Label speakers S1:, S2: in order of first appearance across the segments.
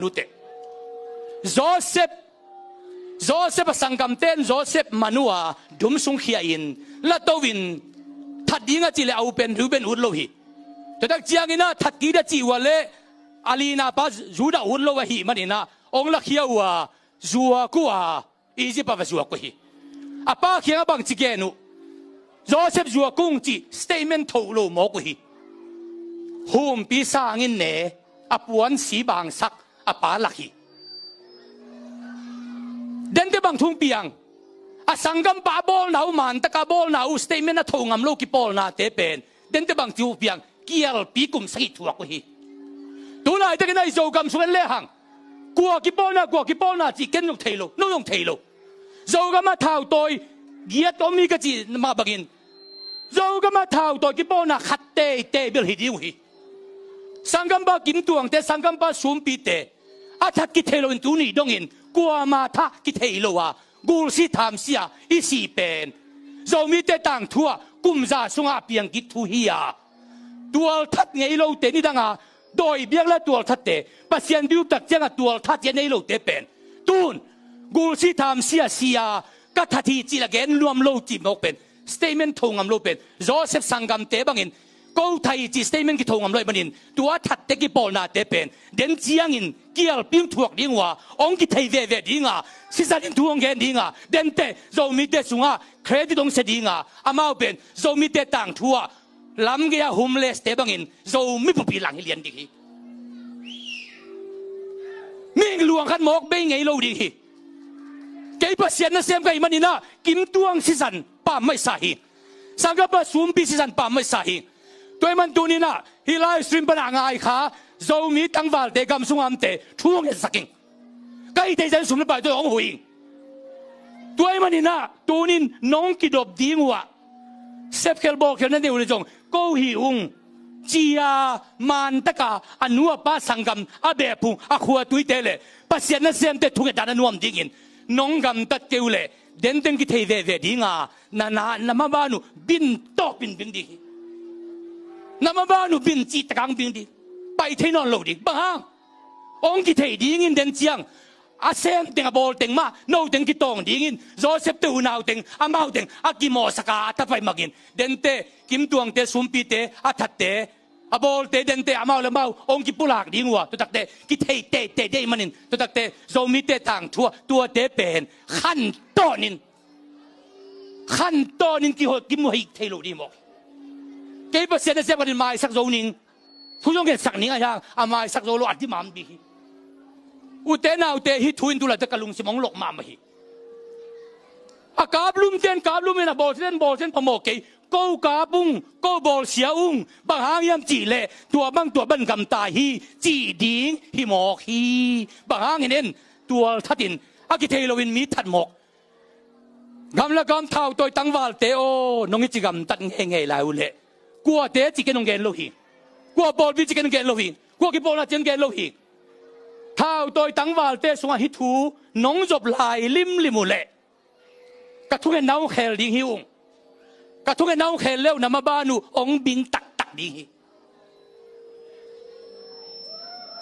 S1: nute Joseph sangam ten Joseph manua dum sung khia in la towin thadinga chile open ruben urlo hi tadak chiangina thaki da chi wale alina pa juda urlo wa hi manina ong la khia wa zuwa kuwa Egypt pa zuwa ko hi apa khia bang chigenu Joseph zuwa kung chi statement tholo mo ko hi hum pi sangin ne apuan si bang sak apa laki den te bang thung piang a sangam pa bol nau man taka bol nau statement na thongam lo ki pol na te pen den te bang thu piang kial pi kum sai thuak ko hi tu lai te nai zo gam suan le hang kwa ki pol na chi ken nok thailo no yong thailo zo gam ma thau toy giat to mi ka chi ma bagin zo gam ma thau toy ki pol na khat te bil hi diu hi sangam ba kim tuang te sangam ba sum pi te a that ki thailo in tu ni dong in qua ma tha ki thailo wa gul si tham sia i si pen zo mi te tang thua kum za sunga piang ki thu hi ya tual that ngei lo te ni danga doi biang la tual that te pasian diu tak changa tual that ye nei lo te pen tun gul si tham sia ka thati chi la gen luam lo chi mok pen statement thongam lo pen Joseph sangam te bangin câu thầy chỉ statement cái thầu ngầm lợi bên tua thật để cái bol na để bên đến chiang in kial pin thuộc đi ngwa ông cái thầy về đi ngà si sa đến thuông gen đi ngà đến te rồi mi te sunga credit ông sẽ đi ngà amao bên rồi mi te tang thua làm cái homeless để bangin rồi mi bị lang liền đi mình luang khát mok bên ngay lâu đi cái bác sĩ nó xem cái mình na kim tuang si san pa mai sahi sang cái bác sum pi si san pa mai sahi tôi mình tu nina hi livestream bana ngai kha zo mi tang wal te gam sungam te thuang he saking kai te jan sum bai tôi ong hui tôi mình nina tu nin nong ki dop ding wa sep khel bok khel na deu le jong ko hi ung chia man taka anua pa sangam abe pu akhua tui te le pasien na sem te thung da na nuam ding in nong gam ta teu le den den ki thei ve dinga na ma ba nu bin tok bin di nama ba nu bin chi takang bin di pai thei non lo di bang ong ki thei ding in den chiang a sem teng a bol teng ma no teng ki tong ding in Joseph tu nau teng amau teng a ki mo saka ta pai magin den te kim tuang te sumpi te a that te a bol te den te amau le mau ong ki pulak ding wa to tak te ki thei te de manin to tak te zo mi te tang thua tua te pen khan tonin ki ho ki mo hi thei lo di mo cái bác sĩ đã xem cái mai sắc dấu nín, thu dung cái sắc nín à mai sắc dấu lo ăn đi mắm đi, u té nào té hít thuin tu là tất cả lùng xí mong lộc mắm mà hi, à cá lum là bò sen phàm một cái, câu cá bung, câu bò xía ung, bằng hàng yam chỉ lệ, tua băng cầm tài hi, chỉ điên hi mọc hi, bằng hàng nên tua thắt in, à cái thầy lovin mi thắt mọc, gam là gam thao tôi tăng vào té ô, nông chỉ gam tận nghe lại u lệ. Qua té chỉ cái nông gen lâu hi, qua bol vi chỉ cái nông gen lâu hi, qua cái bol là chỉ gen lâu hi. Thao tôi tăng vào té xuống hít thú, nông dọc lại lim mù lệ. Các thùng nấu khèl đi hiu, các thùng nấu khèl leo nằm ba nu ông bin tắc đi hi.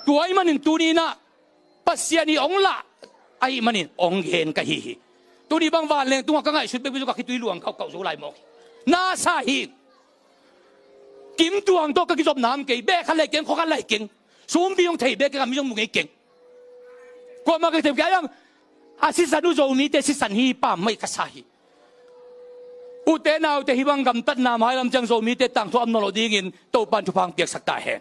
S1: Tuổi manin tu ni na, pasien ni ông la, ai manin ông gen cái hi. Tu ni bang van leng tu ngak ngai sut be bu ka kitui luang kau số lại mok. Na sa hi. Kim tuang to cái job nam cái bé khăn lại kiện khó khăn lại kiện xuống biếng thầy bé cái làm biếng một cái kiện qua mà cái thầy cái rằng sĩ sản du mi te sĩ sản hi pa mấy cái sai u te nào te hi bang gam tất nam hai làm chẳng mi te tang thu âm nó đi ngin tàu ban thu phang piak sắc ta hen